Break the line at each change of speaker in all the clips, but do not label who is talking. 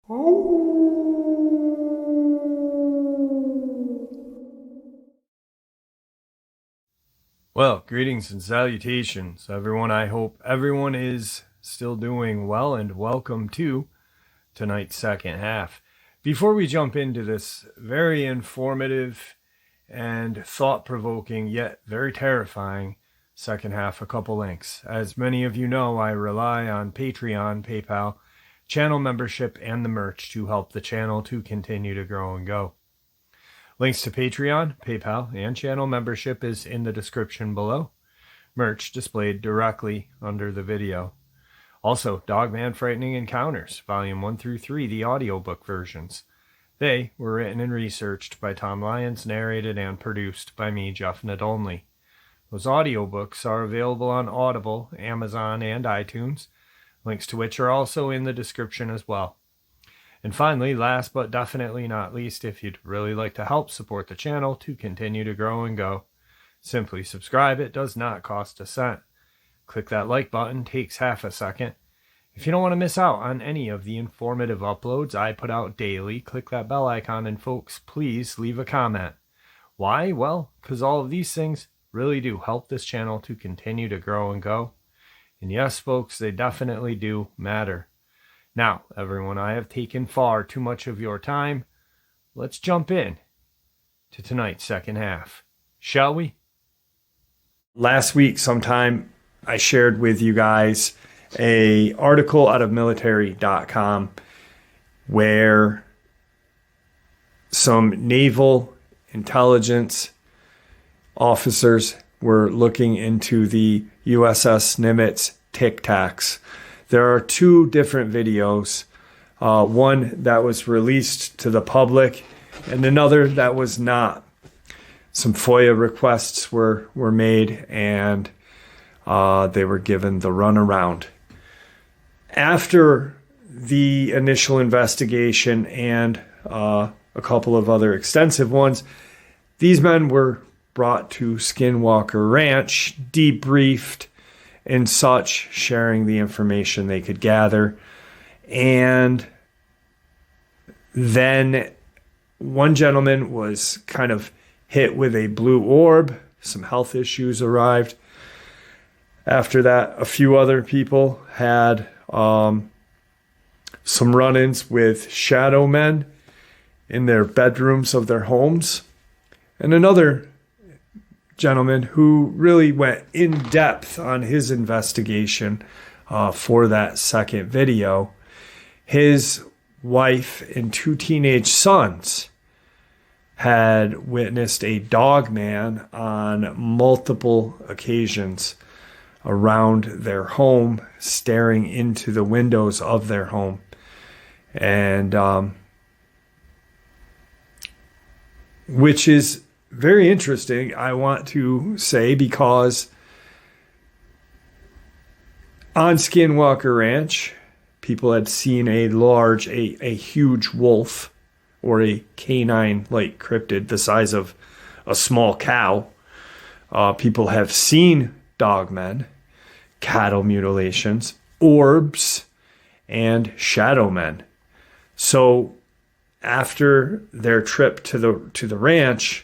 Well, greetings and salutations, everyone. I hope everyone is still doing well, and welcome to tonight's second half. Before we jump into this very informative and thought-provoking, yet very terrifying second half, a couple links. As many of you know, I rely on Patreon, PayPal, channel membership, and the merch to help the channel to continue to grow and go. Links to Patreon, PayPal, and channel membership is in the description below. Merch displayed directly under the video. Also, Dogman Frightening Encounters, Volume 1 through 3, the audiobook versions. They were written and researched by Tom Lyons, narrated and produced by me, Jeff Nadolny. Those audiobooks are available on Audible, Amazon, and iTunes, links to which are also in the description as well. And finally, last but definitely not least, if you'd really like to help support the channel to continue to grow and go, simply subscribe. It does not cost a cent. Click that like button, takes half a second. If you don't want to miss out on any of the informative uploads I put out daily, click that bell icon, and folks, please leave a comment. Why? Well, because all of these things really do help this channel to continue to grow and go. And yes, folks, they definitely do matter. Now, everyone, I have taken far too much of your time. Let's jump in to tonight's second half, shall we? Last week sometime, I shared with you guys an article out of military.com where some naval intelligence officers were looking into the USS Nimitz Tic Tacs. There are two different videos, one that was released to the public and another that was not. Some FOIA requests were made, and they were given the runaround. After the initial investigation and a couple of other extensive ones, these men were brought to Skinwalker Ranch, debriefed, and such, sharing the information they could gather. And then one gentleman was kind of hit with a blue orb. Some health issues arrived. After that, a few other people had some run-ins with shadow men in their bedrooms of their homes. And another gentleman who really went in depth on his investigation for that second video. His wife and two teenage sons had witnessed a Dogman on multiple occasions around their home, staring into the windows of their home. And which is very interesting, I want to say, because on Skinwalker Ranch, people had seen a huge wolf, or a canine-like cryptid the size of a small cow. People have seen dogmen, cattle mutilations, orbs, and shadow men. So after their trip to the ranch,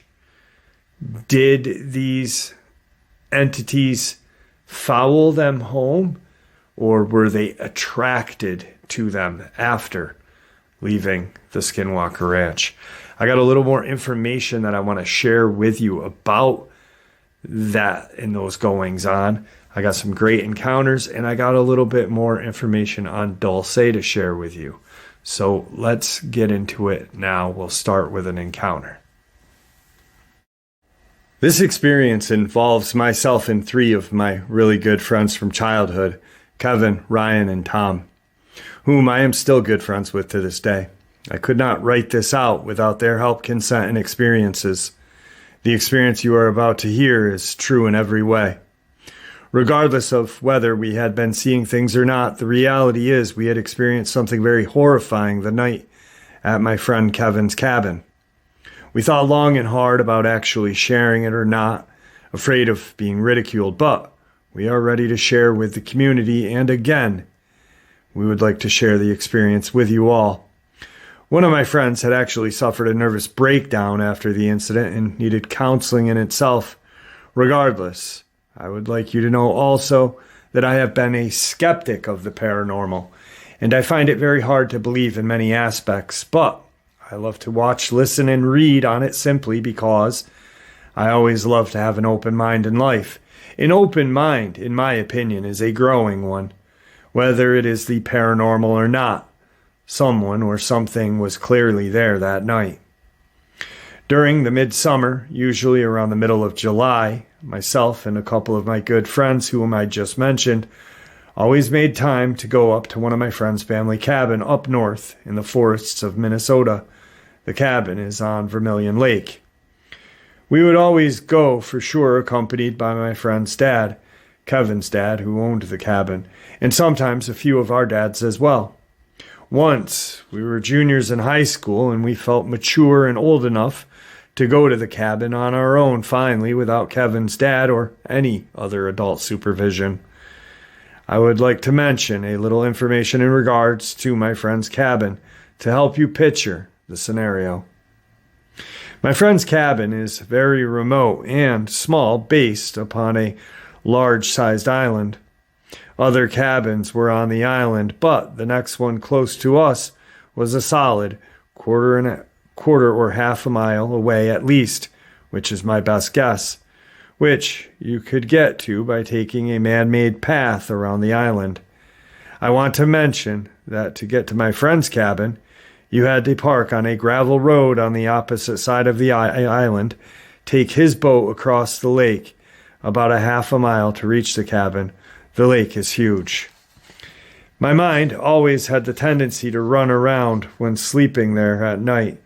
did these entities follow them home, or were they attracted to them after leaving the Skinwalker Ranch? I got a little more information that I want to share with you about that and those goings on. I got some great encounters, and I got a little bit more information on Dulce to share with you. So let's get into it now. We'll start with an encounter. This experience involves myself and three of my really good friends from childhood, Kevin, Ryan, and Tom, whom I am still good friends with to this day. I could not write this out without their help, consent, and experiences. The experience you are about to hear is true in every way. Regardless of whether we had been seeing things or not, the reality is we had experienced something very horrifying the night at my friend Kevin's cabin. We thought long and hard about actually sharing it or not, afraid of being ridiculed, but we are ready to share with the community, and again, we would like to share the experience with you all. One of my friends had actually suffered a nervous breakdown after the incident and needed counseling in itself. Regardless, I would like you to know also that I have been a skeptic of the paranormal, and I find it very hard to believe in many aspects, but I love to watch, listen, and read on it simply because I always love to have an open mind in life. An open mind, in my opinion, is a growing one. Whether it is the paranormal or not, someone or something was clearly there that night. During the midsummer, usually around the middle of July, myself and a couple of my good friends whom I just mentioned always made time to go up to one of my friend's family cabin up north in the forests of Minnesota. The cabin is on Vermilion Lake. We would always go for sure accompanied by my friend's dad, Kevin's dad, who owned the cabin, and sometimes a few of our dads as well. Once, we were juniors in high school and we felt mature and old enough to go to the cabin on our own finally without Kevin's dad or any other adult supervision. I would like to mention a little information in regards to my friend's cabin to help you picture the scenario. My friend's cabin is very remote and small, based upon a large-sized island. Other cabins were on the island, but the next one close to us was a solid quarter or half a mile away at least, which is my best guess, which you could get to by taking a man-made path around the island. I want to mention that to get to my friend's cabin, you had to park on a gravel road on the opposite side of the island, take his boat across the lake, about a half a mile to reach the cabin. The lake is huge. My mind always had the tendency to run around when sleeping there at night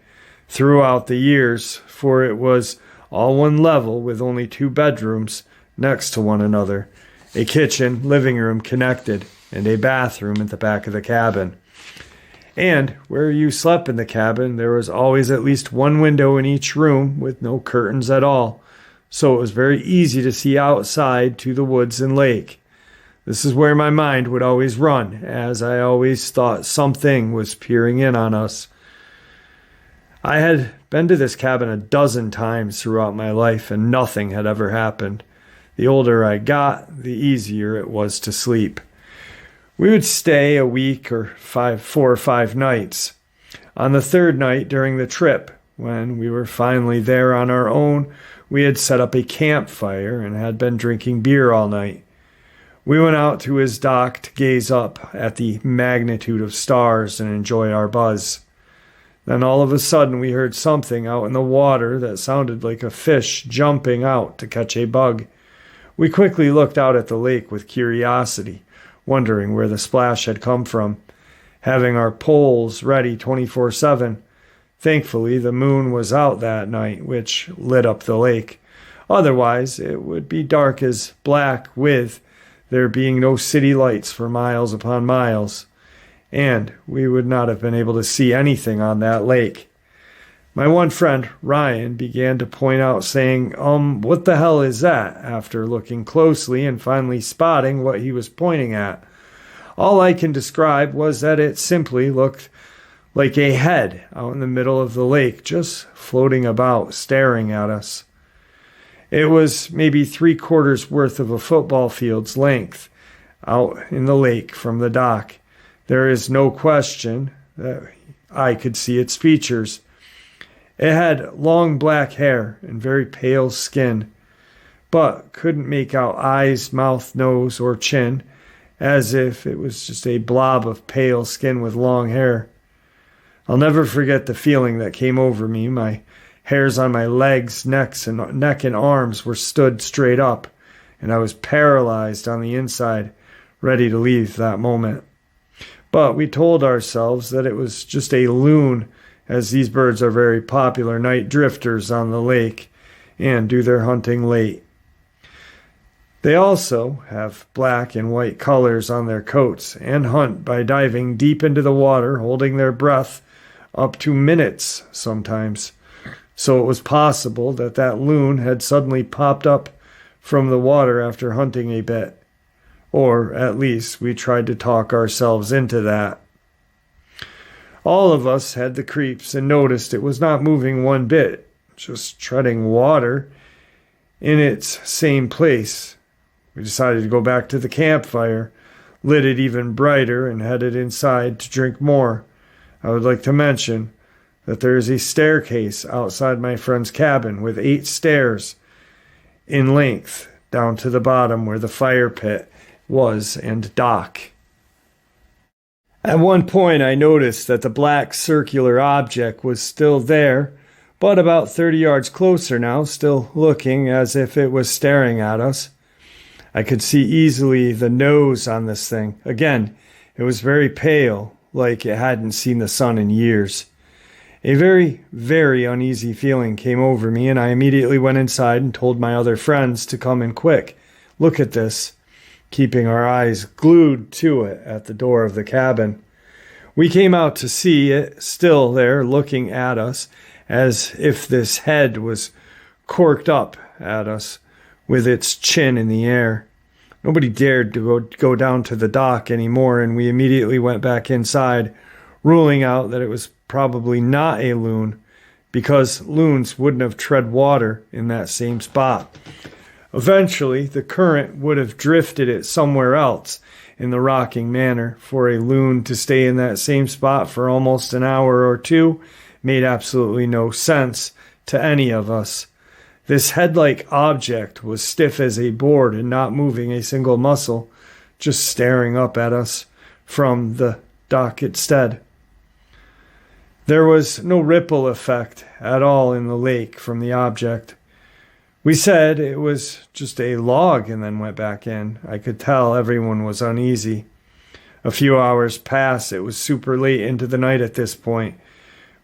throughout the years, for it was all one level with only 2 bedrooms next to one another, a kitchen, living room connected, and a bathroom at the back of the cabin. And where you slept in the cabin, there was always at least one window in each room with no curtains at all, so it was very easy to see outside to the woods and lake. This is where my mind would always run, as I always thought something was peering in on us. I had been to this cabin a dozen times throughout my life, and nothing had ever happened. The older I got, the easier it was to sleep. We would stay a week or 4 or 5 nights. On the 3rd night during the trip, when we were finally there on our own, we had set up a campfire and had been drinking beer all night. We went out to his dock to gaze up at the magnitude of stars and enjoy our buzz. Then all of a sudden we heard something out in the water that sounded like a fish jumping out to catch a bug. We quickly looked out at the lake with curiosity, wondering where the splash had come from, having our poles ready 24/7. Thankfully, the moon was out that night, which lit up the lake. Otherwise, it would be dark as black with there being no city lights for miles upon miles, and we would not have been able to see anything on that lake. My one friend, Ryan, began to point out, saying, what the hell is that?" after looking closely and finally spotting what he was pointing at. All I can describe was that it simply looked like a head out in the middle of the lake, just floating about, staring at us. It was maybe 3/4 worth of a football field's length out in the lake from the dock. There is no question that I could see its features. It had long black hair and very pale skin, but couldn't make out eyes, mouth, nose, or chin, as if it was just a blob of pale skin with long hair. I'll never forget the feeling that came over me. My hairs on my legs, neck and arms were stood straight up, and I was paralyzed on the inside, ready to leave that moment. But we told ourselves that it was just a loon, as these birds are very popular night drifters on the lake and do their hunting late. They also have black and white colors on their coats and hunt by diving deep into the water, holding their breath up to minutes sometimes. So it was possible that that loon had suddenly popped up from the water after hunting a bit. Or at least we tried to talk ourselves into that. All of us had the creeps and noticed it was not moving one bit, just treading water in its same place. We decided to go back to the campfire, lit it even brighter, and headed inside to drink more. I would like to mention that there is a staircase outside my friend's cabin with 8 stairs in length down to the bottom where the fire pit was and dock. At one point I noticed that the black circular object was still there, but about 30 yards closer now, still looking as if it was staring at us. I could see easily the nose on this thing. Again, it was very pale, like it hadn't seen the sun in years. A very, very uneasy feeling came over me, and I immediately went inside and told my other friends to come in quick. Look at this, keeping our eyes glued to it at the door of the cabin. We came out to see it still there looking at us, as if this head was corked up at us with its chin in the air. Nobody dared to go down to the dock anymore, and we immediately went back inside, ruling out that it was probably not a loon, because loons wouldn't have tread water in that same spot. Eventually, the current would have drifted it somewhere else in the rocking manner. For a loon to stay in that same spot for almost an hour or two made absolutely no sense to any of us. This head-like object was stiff as a board and not moving a single muscle, just staring up at us from the dock instead. There was no ripple effect at all in the lake from the object. We said it was just a log and then went back in. I could tell everyone was uneasy. A few hours passed. It was super late into the night at this point.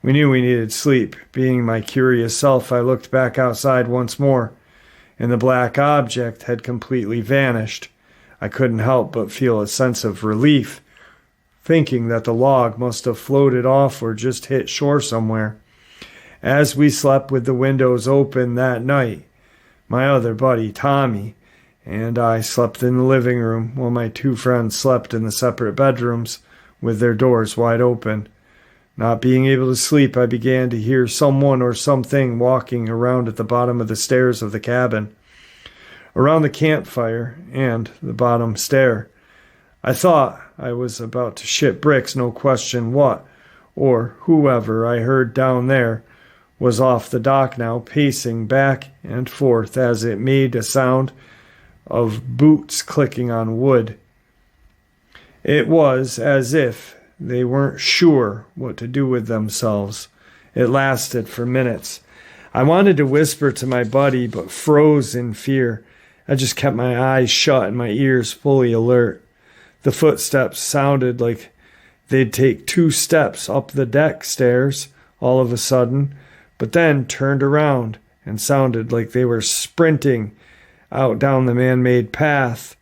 We knew we needed sleep. Being my curious self, I looked back outside once more, and the black object had completely vanished. I couldn't help but feel a sense of relief, thinking that the log must have floated off or just hit shore somewhere. As we slept with the windows open that night, my other buddy, Tommy, and I slept in the living room while my 2 friends slept in the separate bedrooms with their doors wide open. Not being able to sleep, I began to hear someone or something walking around at the bottom of the stairs of the cabin, around the campfire and the bottom stair. I thought I was about to shit bricks, no question what, or whoever I heard down there was off the dock now, pacing back and forth as it made a sound of boots clicking on wood. It was as if they weren't sure what to do with themselves. It lasted for minutes. I wanted to whisper to my buddy, but froze in fear. I just kept my eyes shut and my ears fully alert. The footsteps sounded like they'd take 2 steps up the deck stairs all of a sudden, but then turned around and sounded like they were sprinting out down the man-made path.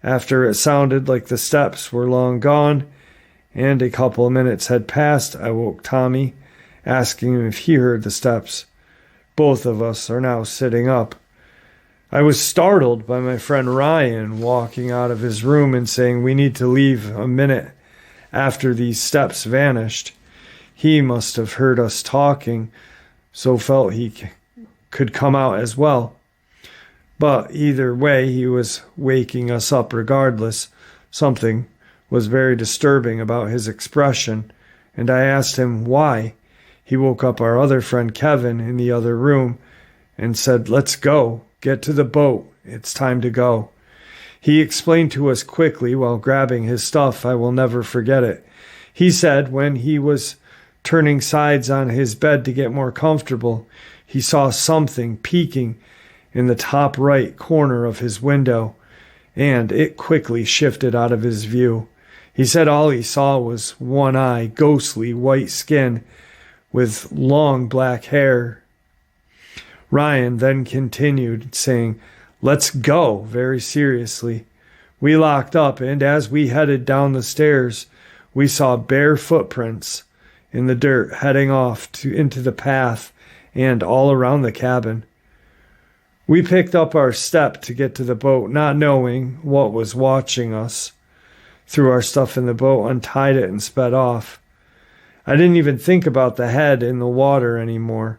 After it sounded like the steps were long gone, and a couple of minutes had passed, I woke Tommy, asking him if he heard the steps. Both of us are now sitting up. I was startled by my friend Ryan walking out of his room and saying we need to leave a minute after these steps vanished. He must have heard us talking, so felt he could come out as well. But either way, he was waking us up regardless. Something was very disturbing about his expression, and I asked him why. He woke up our other friend Kevin in the other room and said, "Let's go. Get to the boat. It's time to go." He explained to us quickly while grabbing his stuff. I will never forget it. He said when he was turning sides on his bed to get more comfortable, he saw something peeking in the top right corner of his window, and it quickly shifted out of his view. He said all he saw was one eye, ghostly white skin with long black hair. Ryan then continued, saying, "Let's go," very seriously. We locked up, and as we headed down the stairs, we saw bare footprints in the dirt heading off into the path and all around the cabin. We picked up our step to get to the boat, not knowing what was watching us. Threw our stuff in the boat, untied it, and sped off. I didn't even think about the head in the water anymore,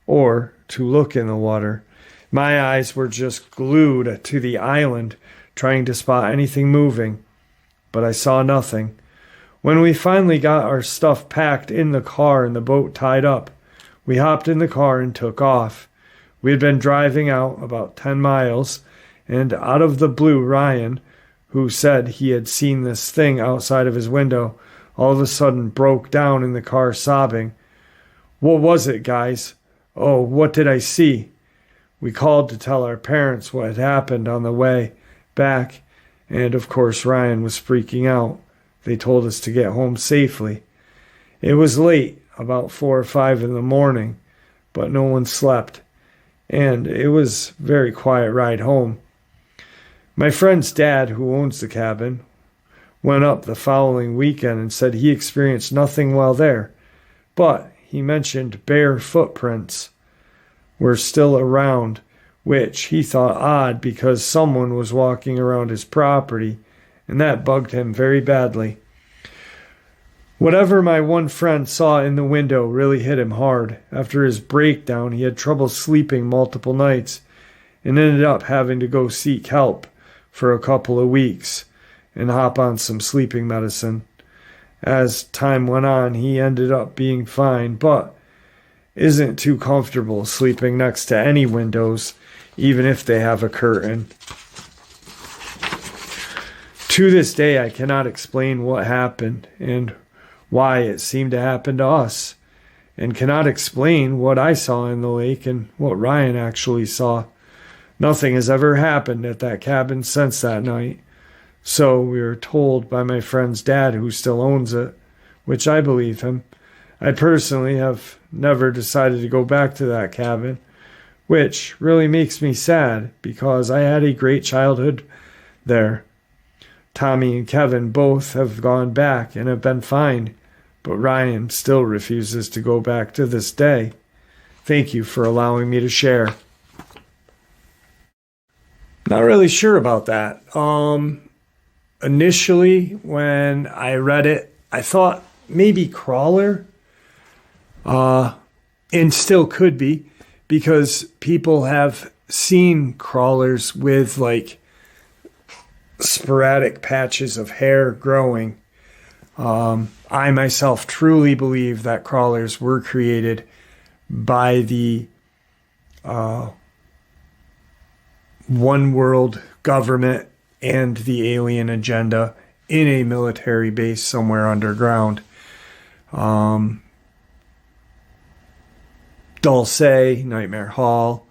or to look in the water. My eyes were just glued to the island, trying to spot anything moving, but I saw nothing. When we finally got our stuff packed in the car and the boat tied up, we hopped in the car and took off. We had been driving out about 10 miles, and out of the blue, Ryan, who said he had seen this thing outside of his window, all of a sudden broke down in the car sobbing. "What was it, guys? Oh, what did I see?" We called to tell our parents what had happened on the way back, and of course Ryan was freaking out. They told us to get home safely. It was late, about 4 or 5 in the morning, but no one slept, and it was a very quiet ride home. My friend's dad, who owns the cabin, went up the following weekend and said he experienced nothing while there, but he mentioned bare footprints were still around, which he thought odd because someone was walking around his property, and that bugged him very badly. Whatever my one friend saw in the window really hit him hard. After his breakdown, he had trouble sleeping multiple nights and ended up having to go seek help for a couple of weeks and hop on some sleeping medicine. As time went on, he ended up being fine, but isn't too comfortable sleeping next to any windows, even if they have a curtain. To this day, I cannot explain what happened and why it seemed to happen to us, and cannot explain what I saw in the lake and what Ryan actually saw. Nothing has ever happened at that cabin since that night, so we were told by my friend's dad, who still owns it, which I believe him. I personally have never decided to go back to that cabin, which really makes me sad because I had a great childhood there. Tommy and Kevin both have gone back and have been fine, but Ryan still refuses to go back to this day. Thank you for allowing me to share. Not really sure about that. Initially, when I read it, I thought maybe crawler, and still could be, because people have seen crawlers with like sporadic patches of hair growing. I myself truly believe that crawlers were created by the one world government and the alien agenda in a military base somewhere underground. Dulce, Nightmare Hall,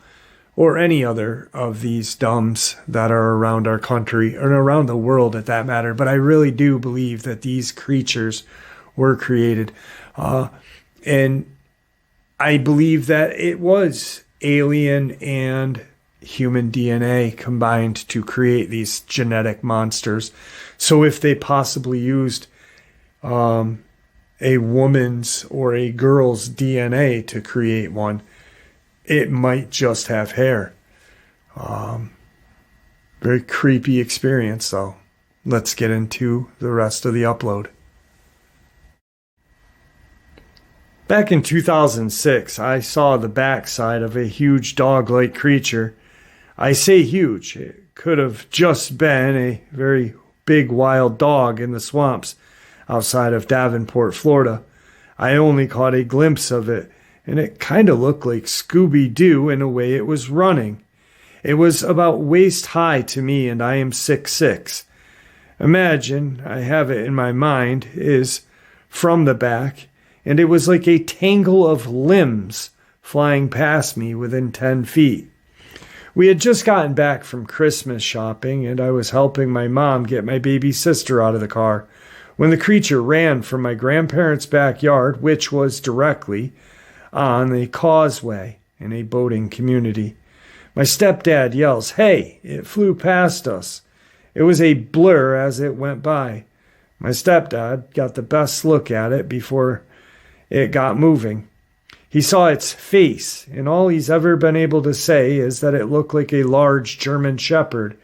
or any other of these dumbs that are around our country, or around the world at that matter. But I really do believe that these creatures were created. And I believe that it was alien and human DNA combined to create these genetic monsters. So if they possibly used a woman's or a girl's DNA to create one, it might just have hair. Very creepy experience, though. Let's get into the rest of the upload. Back in 2006, I saw the backside of a huge dog-like creature. I say huge. It could have just been a very big wild dog in the swamps outside of Davenport, Florida. I only caught a glimpse of it, and it kind of looked like Scooby-Doo in a way it was running. It was about waist high to me, and I am 6'6". Imagine, I have it in my mind, is from the back, and it was like a tangle of limbs flying past me within 10 feet. We had just gotten back from Christmas shopping, and I was helping my mom get my baby sister out of the car when the creature ran from my grandparents' backyard, which was directly on the causeway in a boating community. My stepdad yells, "Hey!" It flew past us. It was a blur as it went by. My stepdad got the best look at it before it got moving. He saw its face, and all he's ever been able to say is that it looked like a large German shepherd,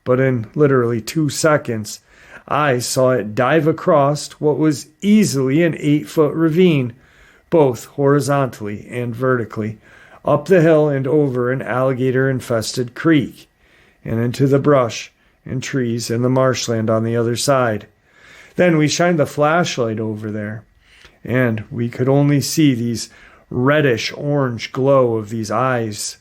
but in literally 2 seconds, I saw it dive across what was easily an 8-foot ravine, both horizontally and vertically, up the hill and over an alligator-infested creek, and into the brush and trees and the marshland on the other side. Then we shined the flashlight over there, and we could only see these reddish-orange glow of these eyes.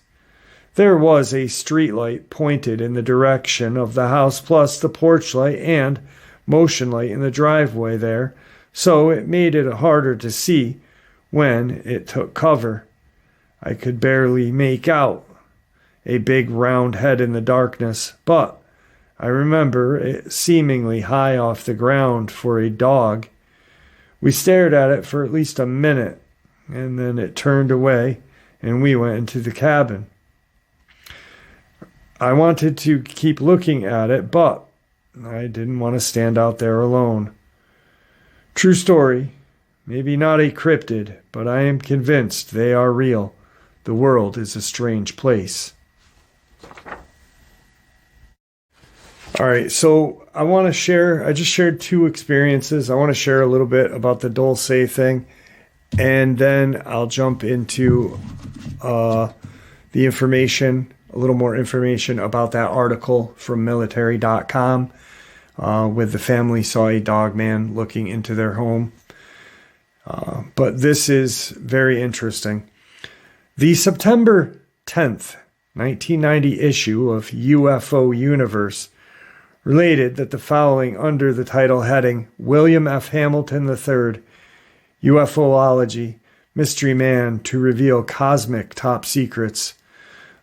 There was a streetlight pointed in the direction of the house, plus the porch light and motion light in the driveway there, so it made it harder to see when it took cover. I could barely make out a big round head in the darkness, but I remember it seemingly high off the ground for a dog. We stared at it for at least a minute, and then it turned away, and we went into the cabin. I wanted to keep looking at it, but I didn't want to stand out there alone. True story. Maybe not a cryptid, but I am convinced they are real. The world is a strange place. All right, so I just shared 2 experiences. I want to share a little bit about the Dulce thing, and then I'll jump into the information, a little more information about that article from military.com with the family saw a Dogman looking into their home. But this is very interesting. The September 10th, 1990 issue of UFO Universe related that the following under the title heading, William F. Hamilton III, UFOlogy, Mystery Man to Reveal Cosmic Top Secrets.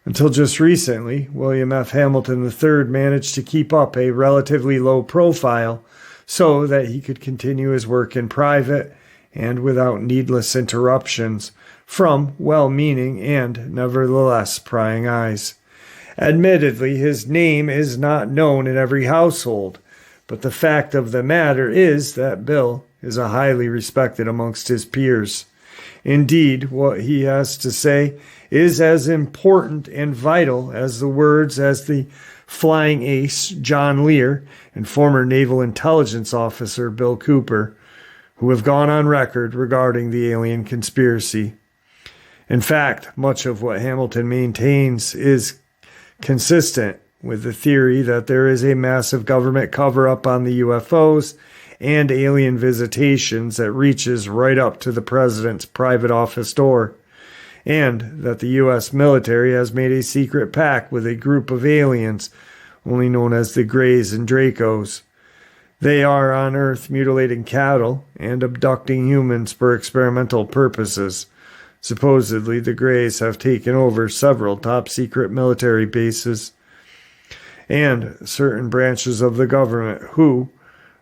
Until just recently, William F. Hamilton III managed to keep up a relatively low profile so that he could continue his work in private and without needless interruptions from well-meaning and nevertheless prying eyes. Admittedly, his name is not known in every household, but the fact of the matter is that Bill is a highly respected amongst his peers. Indeed, what he has to say is as important and vital as the words as the flying ace John Lear and former Naval Intelligence Officer Bill Cooper, who have gone on record regarding the alien conspiracy. In fact, much of what Hamilton maintains is consistent with the theory that there is a massive government cover-up on the UFOs and alien visitations that reaches right up to the president's private office door, and that the U.S. military has made a secret pact with a group of aliens, only known as the Greys and Dracos. They are on Earth mutilating cattle and abducting humans for experimental purposes. Supposedly, the Greys have taken over several top-secret military bases and certain branches of the government who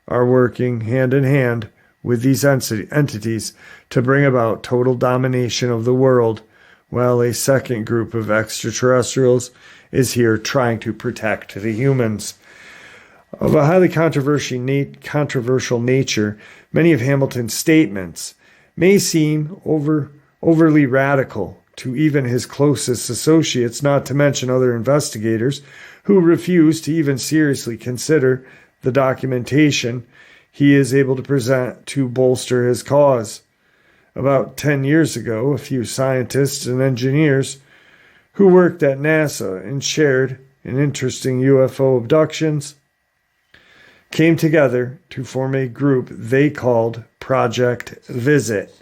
are working hand-in-hand with these entities to bring about total domination of the world, while a second group of extraterrestrials is here trying to protect the humans. Of a highly controversial nature, many of Hamilton's statements may seem overly radical to even his closest associates, not to mention other investigators who refuse to even seriously consider the documentation he is able to present to bolster his cause. About 10 years ago, a few scientists and engineers who worked at NASA and shared in interesting UFO abductions came together to form a group they called Project Visit,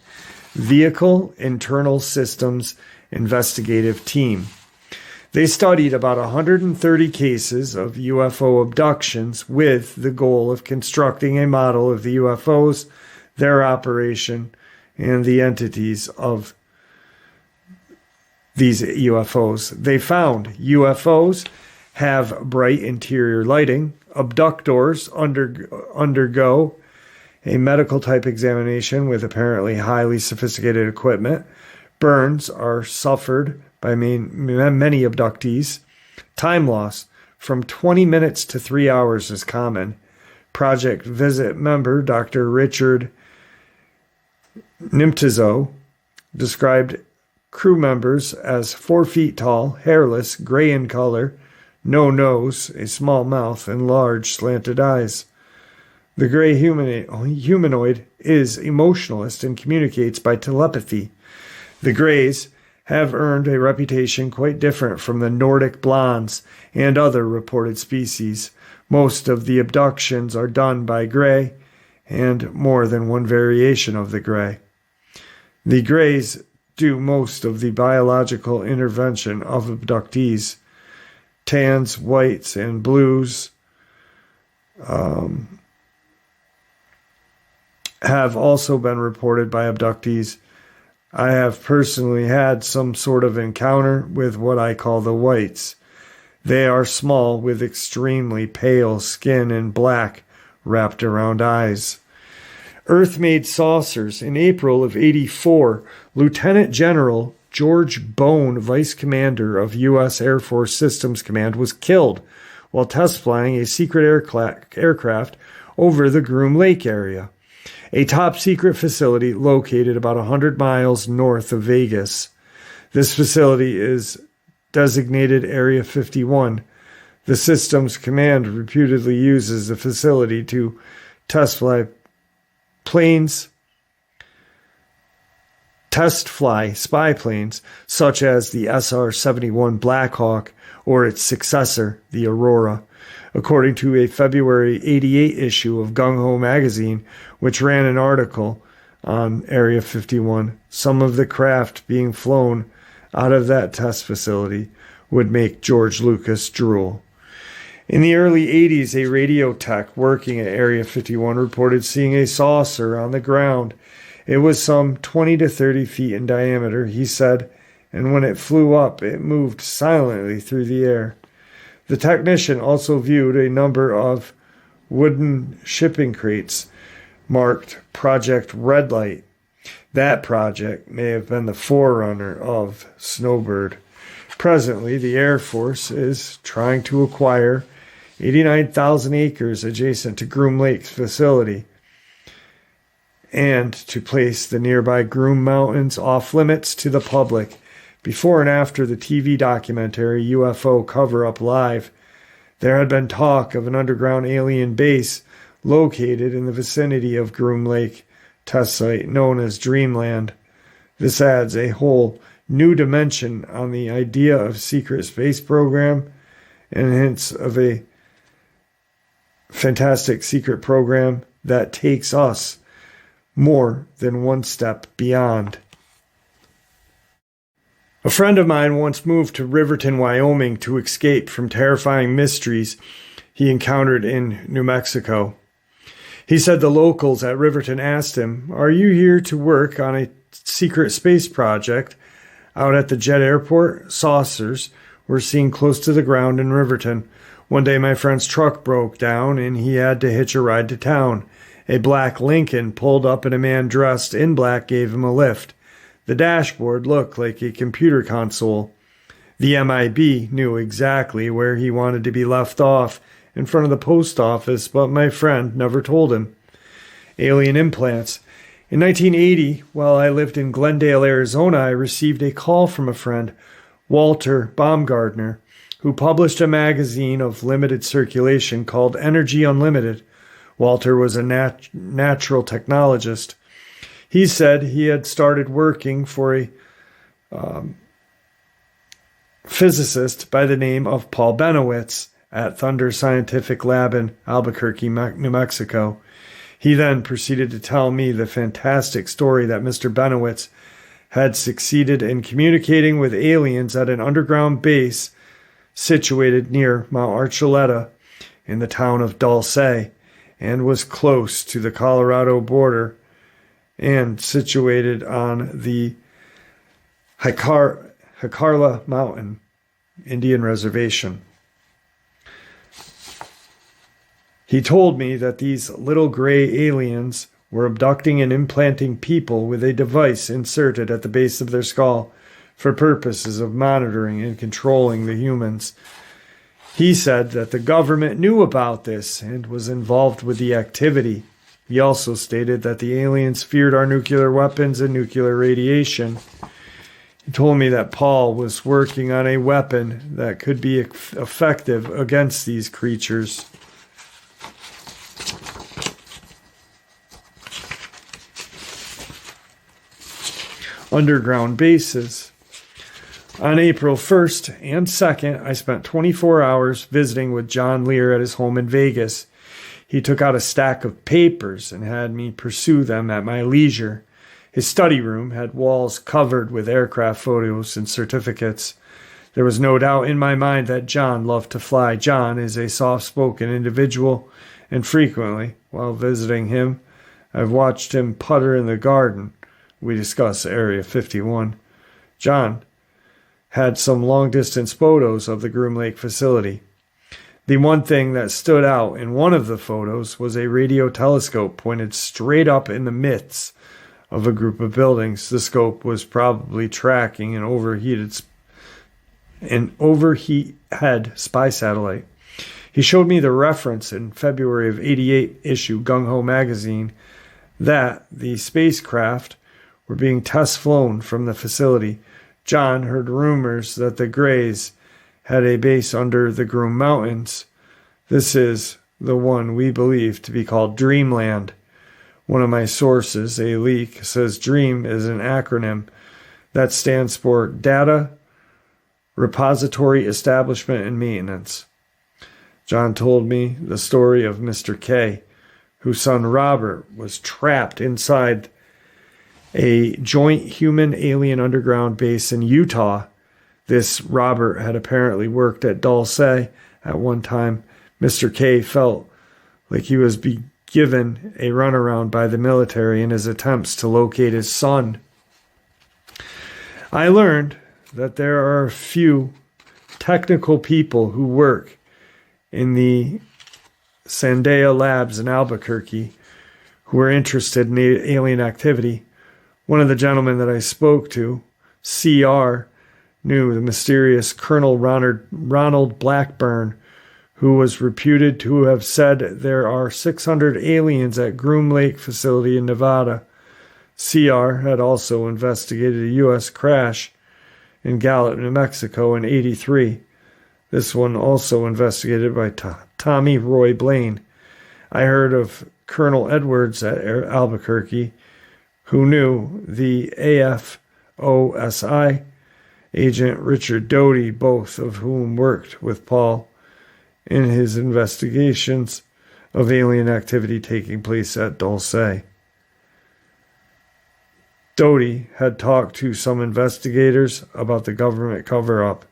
Vehicle Internal Systems Investigative Team. They studied about 130 cases of UFO abductions with the goal of constructing a model of the UFOs, their operation, and the entities of these UFOs. They found UFOs have bright interior lighting, abductors undergo a medical type examination with apparently highly sophisticated equipment, burns are suffered by many abductees, time loss from 20 minutes to 3 hours is common. Project Visit member Dr. Richard Nimtizo described crew members as 4 feet tall, hairless, gray in color, no nose, a small mouth, and large slanted eyes. The gray humanoid is emotionalist and communicates by telepathy. The Greys have earned a reputation quite different from the Nordic blondes and other reported species. Most of the abductions are done by Grey and more than one variation of the Grey. The Greys do most of the biological intervention of abductees. Tans, whites, and blues have also been reported by abductees. I have personally had some sort of encounter with what I call the whites. They are small with extremely pale skin and black wrapped around eyes. Earth-made saucers. In April of '84, Lieutenant General George Bone, Vice Commander of U.S. Air Force Systems Command, was killed while test flying a secret aircraft over the Groom Lake area, a top-secret facility located about 100 miles north of Vegas. This facility is designated Area 51. The Systems Command reputedly uses the facility to test fly spy planes, such as the SR-71 Black Hawk or its successor, the Aurora. According to a February '88 issue of Gung Ho magazine, which ran an article on Area 51, some of the craft being flown out of that test facility would make George Lucas drool. In the early '80s, a radio tech working at Area 51 reported seeing a saucer on the ground. It was some 20 to 30 feet in diameter, he said, and when it flew up, it moved silently through the air. The technician also viewed a number of wooden shipping crates marked Project Red Light. That project may have been the forerunner of Snowbird. Presently, the Air Force is trying to acquire 89,000 acres adjacent to Groom Lake's facility and to place the nearby Groom Mountains off limits to the public. Before and after the TV documentary UFO Cover-Up Live, there had been talk of an underground alien base located in the vicinity of Groom Lake test site known as Dreamland. This adds a whole new dimension on the idea of secret space program and hints of a fantastic secret program that takes us more than one step beyond. A friend of mine once moved to Riverton, Wyoming to escape from terrifying mysteries he encountered in New Mexico. He said the locals at Riverton asked him, "Are you here to work on a secret space project out at the jet airport?" Saucers were seen close to the ground in Riverton. One day my friend's truck broke down and he had to hitch a ride to town. A black Lincoln pulled up and a man dressed in black gave him a lift. The dashboard looked like a computer console. The MIB knew exactly where he wanted to be left off, in front of the post office, but my friend never told him. Alien implants. In 1980, while I lived in Glendale, Arizona, I received a call from a friend, Walter Baumgartner, who published a magazine of limited circulation called Energy Unlimited. Walter was a natural technologist. He said he had started working for a physicist by the name of Paul Benowitz at Thunder Scientific Lab in Albuquerque, New Mexico. He then proceeded to tell me the fantastic story that Mr. Benowitz had succeeded in communicating with aliens at an underground base situated near Mount Archuleta in the town of Dulce and was close to the Colorado border and situated on the Jicarilla Mountain Indian Reservation. He told me that these little gray aliens were abducting and implanting people with a device inserted at the base of their skull for purposes of monitoring and controlling the humans. He said that the government knew about this and was involved with the activity. He also stated that the aliens feared our nuclear weapons and nuclear radiation. He told me that Paul was working on a weapon that could be effective against these creatures. underground bases. On April 1st and 2nd, I spent 24 hours visiting with John Lear at his home in Vegas. He took out a stack of papers and had me pursue them at my leisure. His study room had walls covered with aircraft photos and certificates. There was no doubt in my mind that John loved to fly. John is a soft-spoken individual, and frequently, while visiting him, I've watched him putter in the garden. We discuss Area 51. John had some long-distance photos of the Groom Lake facility. The one thing that stood out in one of the photos was a radio telescope pointed straight up in the midst of a group of buildings. The scope was probably tracking an overhead spy satellite. He showed me the reference in February of '88 issue Gung Ho magazine that the spacecraft were being test flown from the facility. John heard rumors that the Greys had a base under the Groom Mountains. This is the one we believe to be called Dreamland. One of my sources, a leak, says DREAM is an acronym that stands for Data, Repository, Establishment, and Maintenance. John told me the story of Mr. K, whose son Robert was trapped inside a joint human-alien underground base in Utah. This Robert had apparently worked at Dulce at one time. Mr. K felt like he was given a runaround by the military in his attempts to locate his son. I learned that there are a few technical people who work in the Sandia Labs in Albuquerque who are interested in alien activity. One of the gentlemen that I spoke to, CR, knew the mysterious Colonel Ronald Blackburn, who was reputed to have said there are 600 aliens at Groom Lake facility in Nevada. CR had also investigated a U.S. crash in Gallup, New Mexico in '83. This one also investigated by Tommy Roy Blaine. I heard of Colonel Edwards at Albuquerque, who knew the AFOSI agent Richard Doty, both of whom worked with Paul in his investigations of alien activity taking place at Dulce. Doty had talked to some investigators about the government cover-up.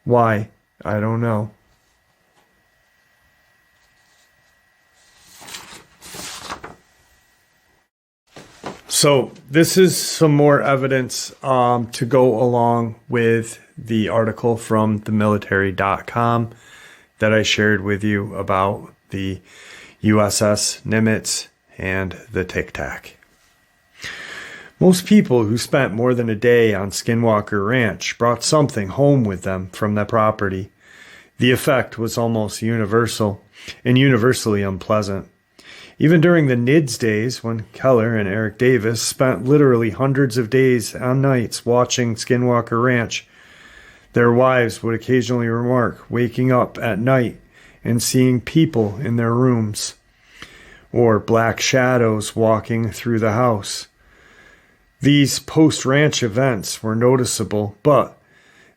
Why? I don't know. So this is some more evidence to go along with the article from themilitary.com that I shared with you about the USS Nimitz and the Tic Tac. Most people who spent more than a day on Skinwalker Ranch brought something home with them from the property. The effect was almost universal and universally unpleasant. Even during the NIDS days, when Keller and Eric Davis spent literally hundreds of days and nights watching Skinwalker Ranch, their wives would occasionally remark waking up at night and seeing people in their rooms, or black shadows walking through the house. These post-ranch events were noticeable, but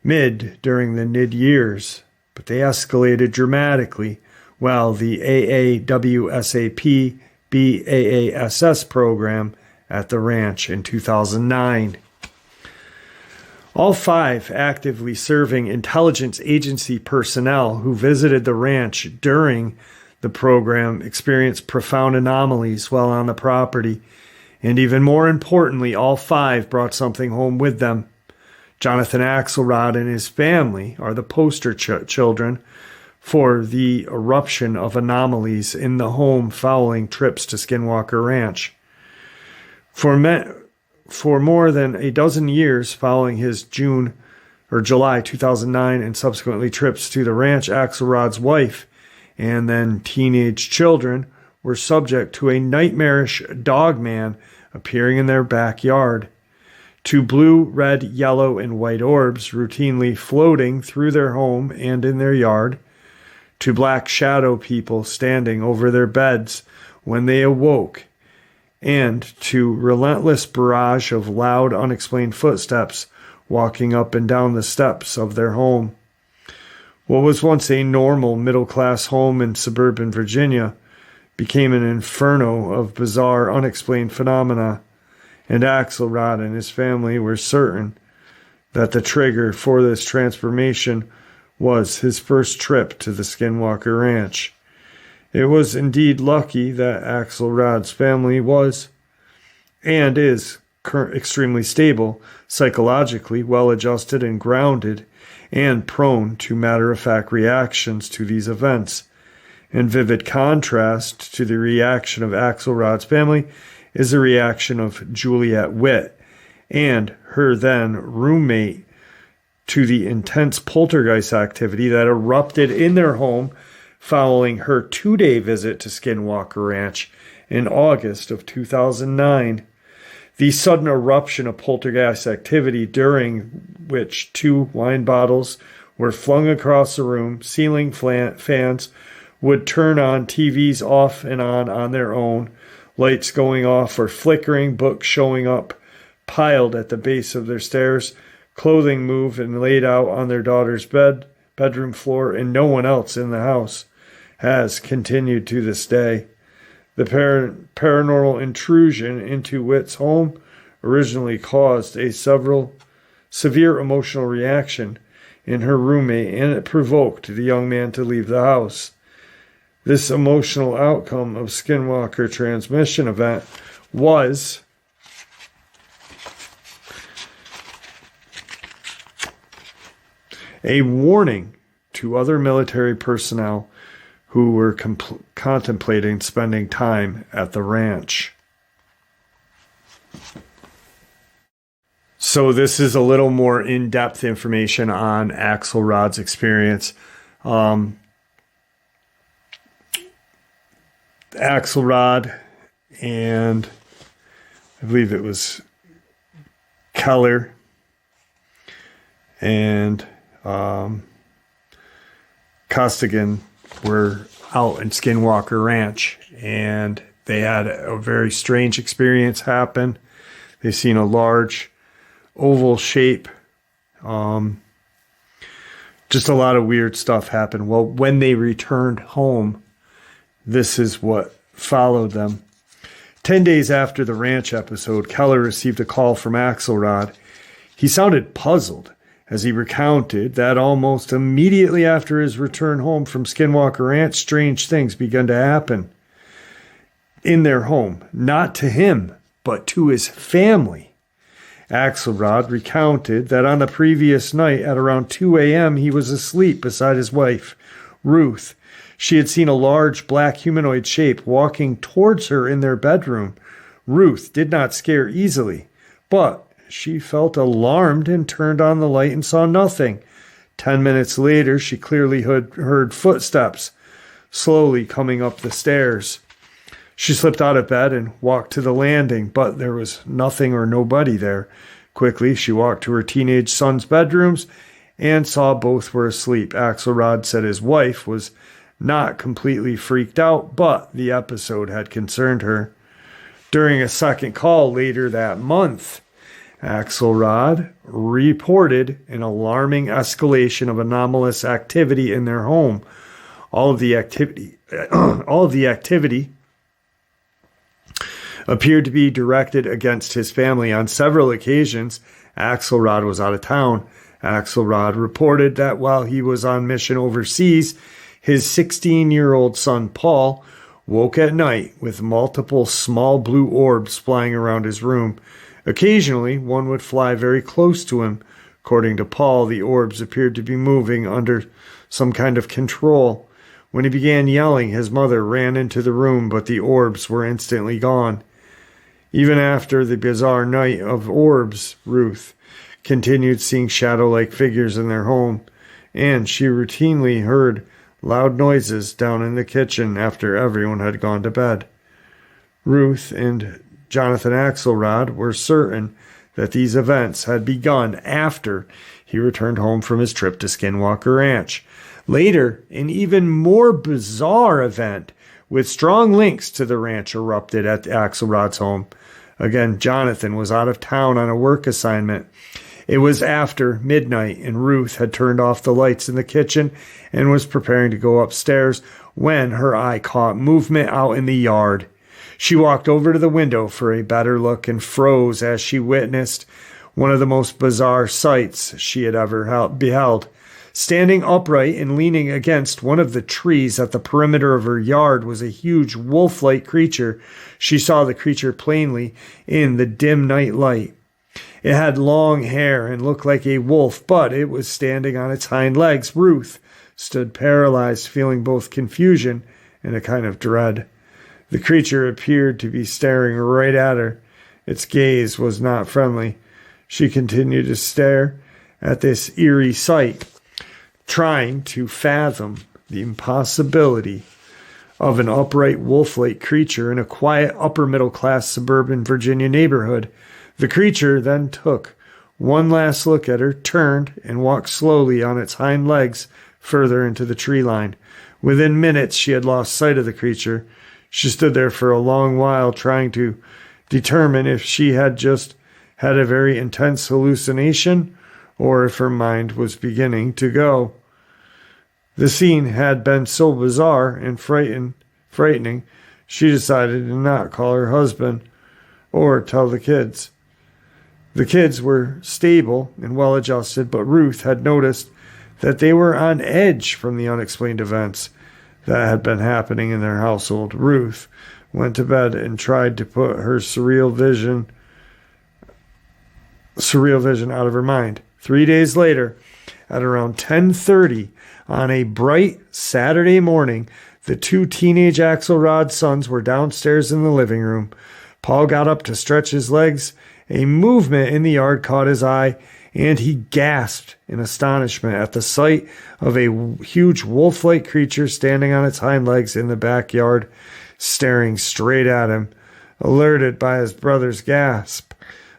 during the NID years, but they escalated dramatically while the AAWSAP BAASS program at the ranch in 2009. All 5 actively serving intelligence agency personnel who visited the ranch during the program experienced profound anomalies while on the property, and even more importantly, all 5 brought something home with them. Jonathan Axelrod and his family are the poster children for the eruption of anomalies in the home following trips to Skinwalker Ranch. For more than a dozen years following his July 2009 and subsequently trips to the ranch, Axelrod's wife and then teenage children were subject to a nightmarish Dogman appearing in their backyard, to blue, red, yellow, and white orbs routinely floating through their home and in their yard, to black shadow people standing over their beds when they awoke, and to relentless barrage of loud, unexplained footsteps walking up and down the steps of their home. What was once a normal middle-class home in suburban Virginia became an inferno of bizarre, unexplained phenomena, and Axelrod and his family were certain that the trigger for this transformation was his first trip to the Skinwalker Ranch. It was indeed lucky that Axelrod's family was and is extremely stable, psychologically well-adjusted and grounded, and prone to matter-of-fact reactions to these events. In vivid contrast to the reaction of Axelrod's family is the reaction of Juliet Witt and her then roommate to the intense poltergeist activity that erupted in their home following her 2-day visit to Skinwalker Ranch in August of 2009. The sudden eruption of poltergeist activity, during which 2 wine bottles were flung across the room, ceiling fans would turn on, TVs off and on their own, lights going off or flickering, books showing up piled at the base of their stairs, clothing moved and laid out on their daughter's bedroom floor, and no one else in the house, has continued to this day. The paranormal intrusion into Witt's home originally caused a severe emotional reaction in her roommate, and it provoked the young man to leave the house. This emotional outcome of Skinwalker transmission event was a warning to other military personnel who were contemplating spending time at the ranch. So this is a little more in-depth information on Axelrod's experience. Axelrod and I believe it was Keller and Costigan were out in Skinwalker Ranch, and they had a very strange experience happen. They seen a large oval shape. Just a lot of weird stuff happened. Well, when they returned home, this is what followed them. 10 days after the ranch episode, Keller received a call from Axelrod. He sounded puzzled as he recounted that almost immediately after his return home from Skinwalker Ranch, strange things began to happen in their home, not to him, but to his family. Axelrod recounted that on the previous night at around 2 a.m., he was asleep beside his wife, Ruth. She had seen a large black humanoid shape walking towards her in their bedroom. Ruth did not scare easily, but she felt alarmed and turned on the light and saw nothing. 10 minutes later, she clearly heard footsteps slowly coming up the stairs. She slipped out of bed and walked to the landing, but there was nothing or nobody there. Quickly, she walked to her teenage son's bedrooms and saw both were asleep. Axelrod said his wife was not completely freaked out, but the episode had concerned her. During a second call later that month, Axelrod reported an alarming escalation of anomalous activity in their home. All of the activity appeared to be directed against his family. On several occasions, Axelrod was out of town. Axelrod reported that while he was on mission overseas, his 16-year-old son, Paul, woke at night with multiple small blue orbs flying around his room. Occasionally, one would fly very close to him. According to Paul, the orbs appeared to be moving under some kind of control. When he began yelling, his mother ran into the room, but the orbs were instantly gone. Even after the bizarre night of orbs, Ruth continued seeing shadow-like figures in their home, and she routinely heard loud noises down in the kitchen after everyone had gone to bed. Ruth and Jonathan Axelrod were certain that these events had begun after he returned home from his trip to Skinwalker Ranch. Later, an even more bizarre event with strong links to the ranch erupted at Axelrod's home. Again, Jonathan was out of town on a work assignment. It was after midnight, and Ruth had turned off the lights in the kitchen and was preparing to go upstairs when her eye caught movement out in the yard. She walked over to the window for a better look and froze as she witnessed one of the most bizarre sights she had ever beheld. Standing upright and leaning against one of the trees at the perimeter of her yard was a huge wolf-like creature. She saw the creature plainly in the dim night light. It had long hair and looked like a wolf, but it was standing on its hind legs. Ruth stood paralyzed, feeling both confusion and a kind of dread. The creature appeared to be staring right at her. Its gaze was not friendly. She continued to stare at this eerie sight, trying to fathom the impossibility of an upright wolf-like creature in a quiet upper-middle-class suburban Virginia neighborhood. The creature then took one last look at her, turned, and walked slowly on its hind legs further into the tree line. Within minutes, she had lost sight of the creature. She stood there for a long while, trying to determine if she had just had a very intense hallucination or if her mind was beginning to go. The scene had been so bizarre and frightening, she decided to not call her husband or tell the kids. The kids were stable and well-adjusted, but Ruth had noticed that they were on edge from the unexplained events that had been happening in their household. Ruth went to bed and tried to put her surreal vision out of her mind. 3 days later, at around 10:30 on a bright Saturday morning, the two teenage Axelrod sons were downstairs in the living room. Paul got up to stretch his legs. A movement in the yard caught his eye, and he gasped in astonishment at the sight of a huge wolf-like creature standing on its hind legs in the backyard, staring straight at him. Alerted by his brother's gasp,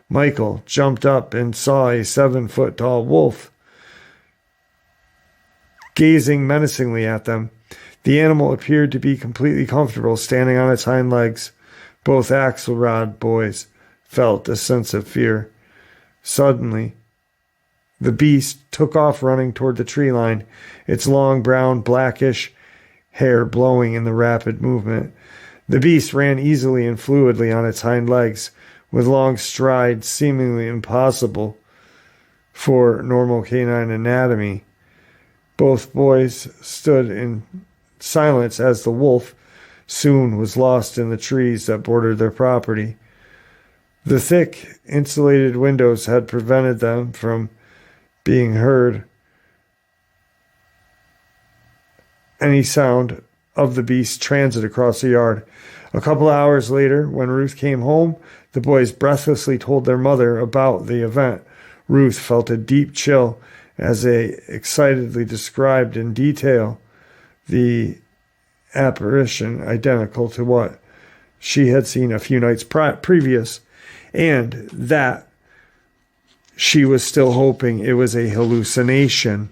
Michael jumped up and saw a 7-foot-tall wolf gazing menacingly at them. The animal appeared to be completely comfortable standing on its hind legs. Both Axelrod boys felt a sense of fear. Suddenly, the beast took off running toward the tree line, its long brown blackish hair blowing in the rapid movement. The beast ran easily and fluidly on its hind legs, with long strides seemingly impossible for normal canine anatomy. Both boys stood in silence as the wolf soon was lost in the trees that bordered their property. The thick, insulated windows had prevented them from being heard any sound of the beast's transit across the yard. A couple of hours later, when Ruth came home, the boys breathlessly told their mother about the event. Ruth felt a deep chill as they excitedly described in detail the apparition identical to what she had seen a few nights previous, and that she was still hoping it was a hallucination.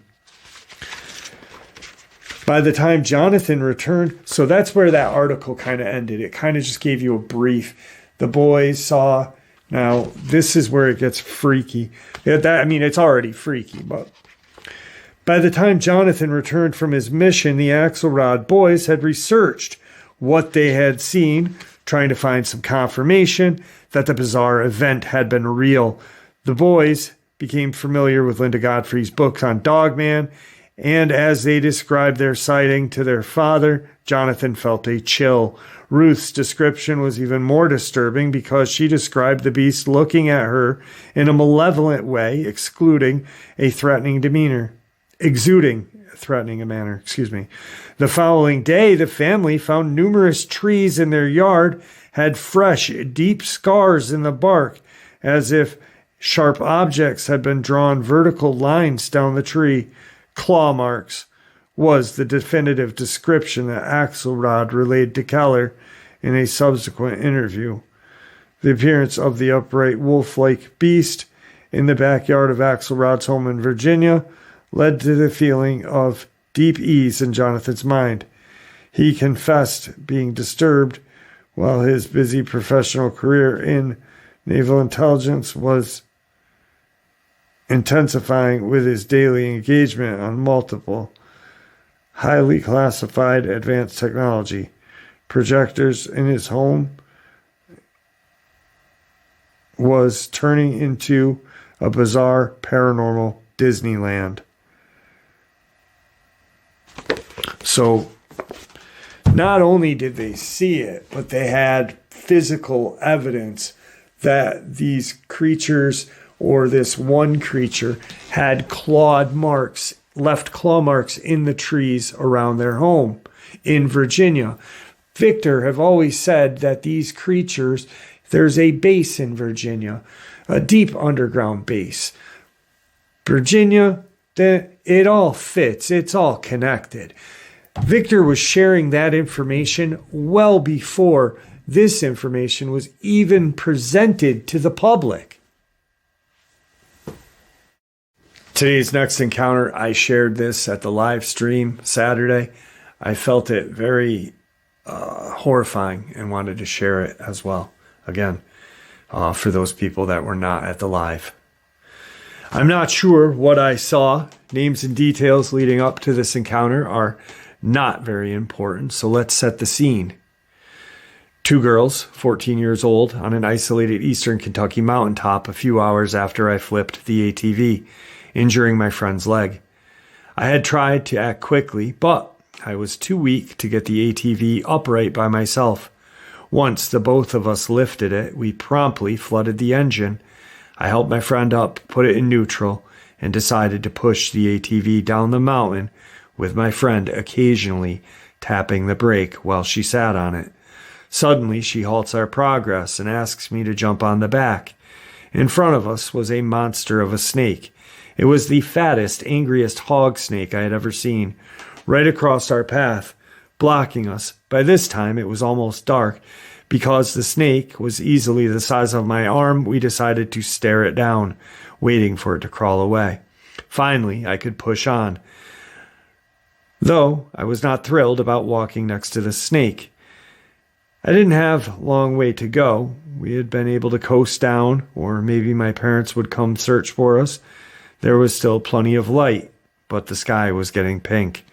By the time Jonathan returned, so that's where that article kind of ended. It kind of just gave you a brief. The boys saw. Now, this is where it gets freaky. It's already freaky, but by the time Jonathan returned from his mission, the Axelrod boys had researched what they had seen, trying to find some confirmation that the bizarre event had been real. The boys became familiar with Linda Godfrey's books on Dogman, and as they described their sighting to their father, Jonathan felt a chill. Ruth's description was even more disturbing because she described the beast looking at her in a malevolent way, exuding a threatening manner. The following day, the family found numerous trees in their yard had fresh, deep scars in the bark, as if sharp objects had been drawn vertical lines down the tree. Claw marks was the definitive description that Axelrod relayed to Keller in a subsequent interview. The appearance of the upright wolf-like beast in the backyard of Axelrod's home in Virginia led to the feeling of deep ease in Jonathan's mind.
He confessed being disturbed while his busy professional career in naval intelligence was intensifying with his daily engagement on multiple highly classified advanced technology projectors in his home was turning into a bizarre paranormal Disneyland. So not only did they see it, but they had physical evidence that these creatures, or this one creature, had left claw marks in the trees around their home in Virginia. Victor have always said that these creatures, there's a base in Virginia, a deep underground base. Virginia, it all fits. It's all connected. Victor was sharing that information well before this information was even presented to the public. Today's next encounter, I shared this at the live stream Saturday. I felt it very horrifying and wanted to share it as well. Again, for those people that were not at the live. I'm not sure what I saw. Names and details leading up to this encounter are not very important, so let's set the scene. Two girls, 14 years old, on an isolated eastern Kentucky mountaintop a few hours after I flipped the ATV, injuring my friend's leg. I had tried to act quickly, but I was too weak to get the ATV upright by myself. Once the both of us lifted it, we promptly flooded the engine. I helped my friend up, put it in neutral, and decided to push the ATV down the mountain, with my friend occasionally tapping the brake while she sat on it. Suddenly, she halts our progress and asks me to jump on the back. In front of us was a monster of a snake. It was the fattest, angriest hog snake I had ever seen, right across our path, blocking us. By this time, it was almost dark. Because the snake was easily the size of my arm, we decided to stare it down, waiting for it to crawl away. Finally, I could push on, though I was not thrilled about walking next to the snake. I didn't have a long way to go. We had been able to coast down, or maybe my parents would come search for us. There was still plenty of light, but the sky was getting pink.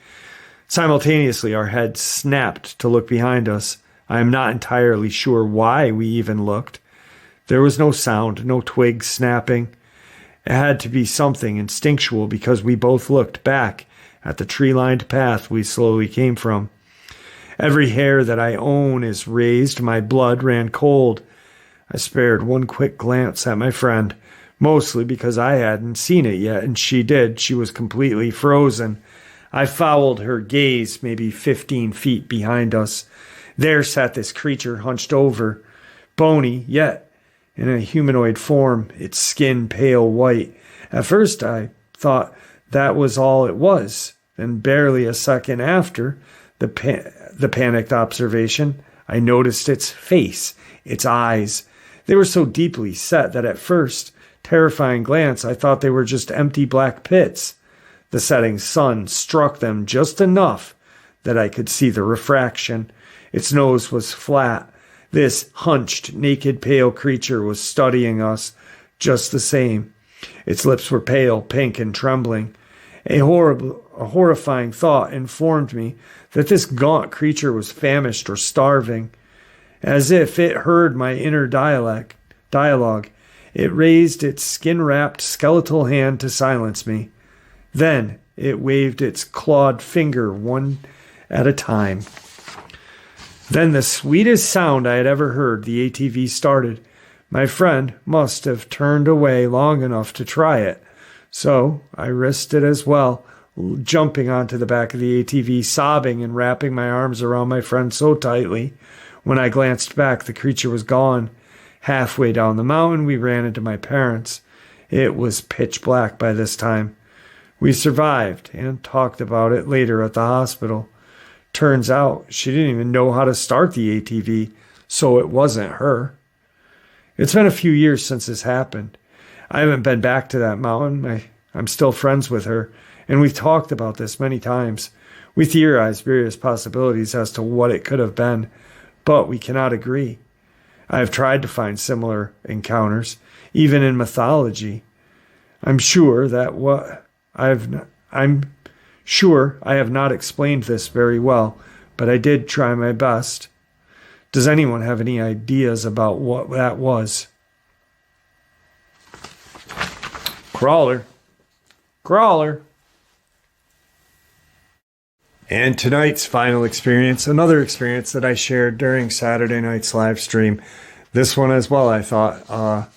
Simultaneously, our heads snapped to look behind us. I am not entirely sure why we even looked. There was no sound, no twigs snapping. It had to be something instinctual because we both looked back at the tree-lined path we slowly came from. Every hair that I own is raised. My blood ran cold. I spared one quick glance at my friend, mostly because I hadn't seen it yet, and she did. She was completely frozen. I followed her gaze maybe 15 feet behind us. There sat this creature hunched over, bony, yet in a humanoid form, its skin pale white. At first I thought that was all it was. Then barely a second after the panicked observation, I noticed its face, its eyes. They were so deeply set that at first terrifying glance I thought they were just empty black pits. The setting sun struck them just enough that I could see the refraction. Its nose was flat. This hunched, naked, pale creature was studying us just the same. Its lips were pale, pink, and trembling. A horrifying thought informed me that this gaunt creature was famished or starving. As if it heard my inner dialogue, it raised its skin-wrapped skeletal hand to silence me. Then it waved its clawed finger one at a time. Then the sweetest sound I had ever heard, the ATV started. My friend must have turned away long enough to try it, so I risked it as well, jumping onto the back of the ATV, sobbing and wrapping my arms around my friend so tightly. When I glanced back, the creature was gone. Halfway down the mountain, we ran into my parents. It was pitch black by this time. We survived and talked about it later at the hospital. Turns out she didn't even know how to start the ATV, so it wasn't her. It's been a few years since this happened. I haven't been back to that mountain. I'm still friends with her, and we've talked about this many times. We theorize various possibilities as to what it could have been, but we cannot agree. I have tried to find similar encounters, even in mythology. I'm sure I have not explained this very well, but I did try my best. Does anyone have any ideas about what that was? Crawler. And tonight's final experience, another experience that I shared during Saturday night's live stream. This one as well, I thought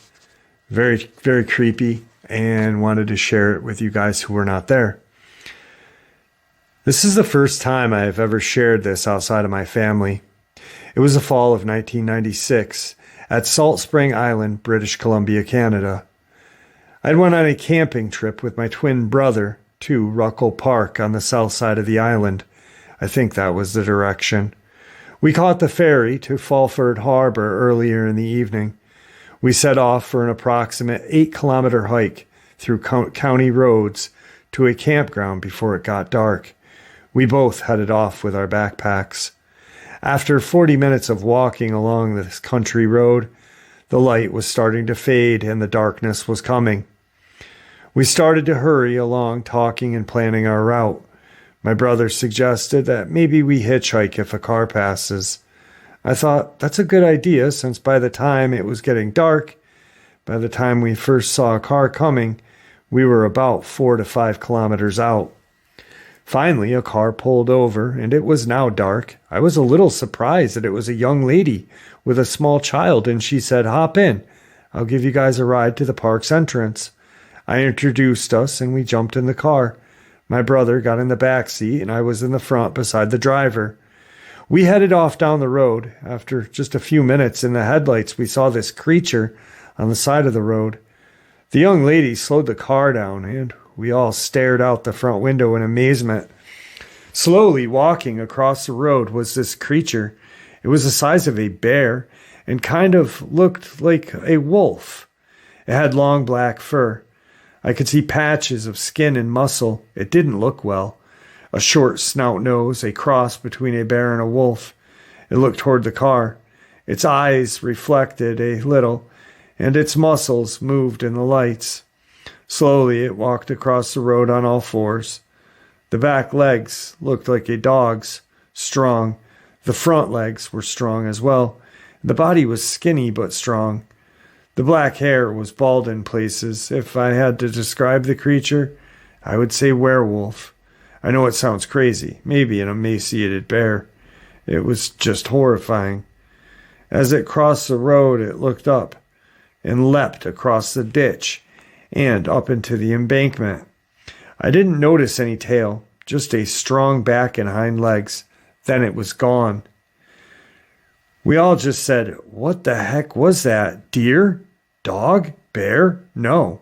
very, very creepy, and wanted to share it with you guys who were not there. This is the first time I have ever shared this outside of my family. It was the fall of 1996 at Salt Spring Island, British Columbia, Canada. I'd went on a camping trip with my twin brother to Ruckle Park on the south side of the island. I think that was the direction. We caught the ferry to Fulford Harbor earlier in the evening. We set off for an approximate 8-kilometer hike through county roads to a campground before it got dark. We both headed off with our backpacks. After 40 minutes of walking along this country road, the light was starting to fade and the darkness was coming. We started to hurry along, talking and planning our route. My brother suggested that maybe we hitchhike if a car passes. I thought, that's a good idea, since by the time it was getting dark, by the time we first saw a car coming, we were about 4 to 5 kilometers out. Finally, a car pulled over, and it was now dark. I was a little surprised that it was a young lady with a small child, and she said, "Hop in. I'll give you guys a ride to the park's entrance." I introduced us, and we jumped in the car. My brother got in the back seat, and I was in the front beside the driver. We headed off down the road. After just a few minutes in the headlights, we saw this creature on the side of the road. The young lady slowed the car down, and we all stared out the front window in amazement. Slowly walking across the road was this creature. It was the size of a bear and kind of looked like a wolf. It had long black fur. I could see patches of skin and muscle. It didn't look well. A short snout nose, a cross between a bear and a wolf. It looked toward the car. Its eyes reflected a little, and its muscles moved in the lights. Slowly it walked across the road on all fours. The back legs looked like a dog's, strong. The front legs were strong as well. The body was skinny but strong. The black hair was bald in places. If I had to describe the creature, I would say werewolf. I know it sounds crazy, maybe an emaciated bear. It was just horrifying. As it crossed the road, it looked up and leapt across the ditch and up into the embankment. I didn't notice any tail, just a strong back and hind legs. Then it was gone. We all just said, "What the heck was that? Deer? Dog? Bear?" No.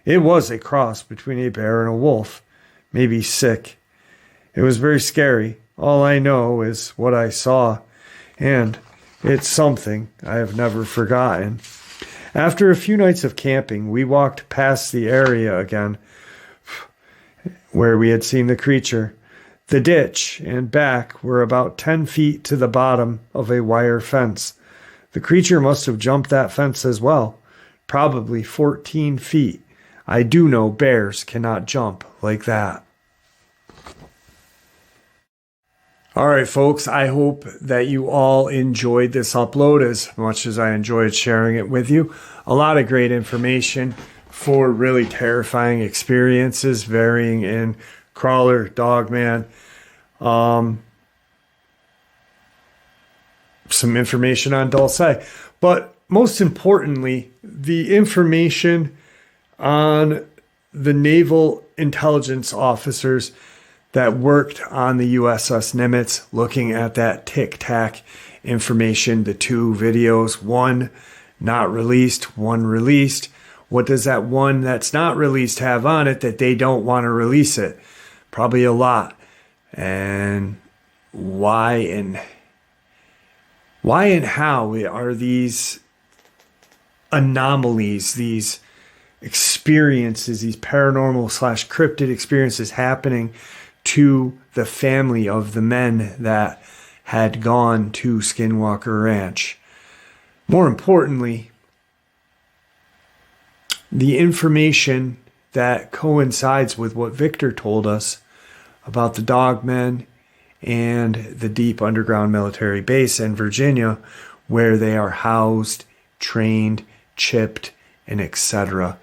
It was a cross between a bear and a wolf. Maybe sick. It was very scary. All I know is what I saw, and it's something I have never forgotten. After a few nights of camping, we walked past the area again where we had seen the creature. The ditch and back were about 10 feet to the bottom of a wire fence. The creature must have jumped that fence as well, probably 14 feet. I do know bears cannot jump like that. All right, folks, I hope that you all enjoyed this upload as much as I enjoyed sharing it with you. A lot of great information for really terrifying experiences, varying in Crawler, Dogman. Some information on Dulce. But most importantly, the information on the naval intelligence officers that worked on the USS Nimitz, looking at that tic-tac information, the 2 videos, one not released, one released. What does that one that's not released have on it that they don't want to release it? Probably a lot. And why and how are these anomalies, these experiences, these paranormal / cryptid experiences happening to the the family of the men that had gone to Skinwalker Ranch. More importantly, the information that coincides with what Victor told us about the Dogmen and the deep underground military base in Virginia, where they are housed, trained, chipped, and etc.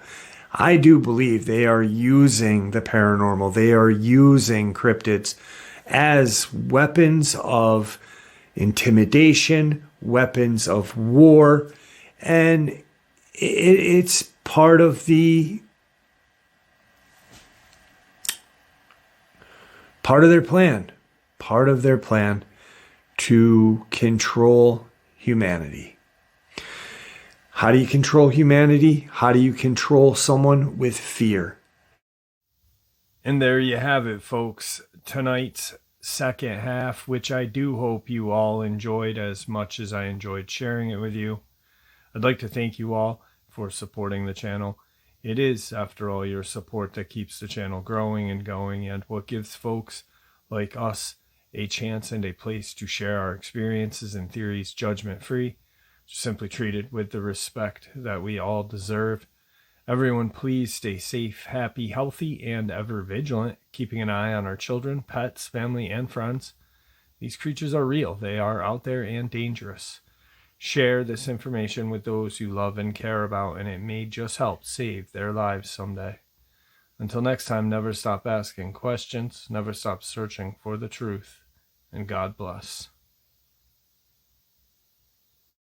I do believe they are using the paranormal. They are using cryptids as weapons of intimidation, weapons of war, and it's part of their plan to control humanity. How do you control humanity? How do you control someone? With fear.
And there you have it, folks. Tonight's second half, which I do hope you all enjoyed as much as I enjoyed sharing it with you. I'd like to thank you all for supporting the channel. It is, after all, your support that keeps the channel growing and going, and what gives folks like us a chance and a place to share our experiences and theories judgment-free, simply treated with the respect that we all deserve. Everyone, please stay safe, happy, healthy, and ever vigilant, keeping an eye on our children, pets, family, and friends. These creatures are real. They are out there and dangerous. Share this information with those you love and care about, and it may just help save their lives someday. Until next time, never stop asking questions, never stop searching for the truth, and God bless.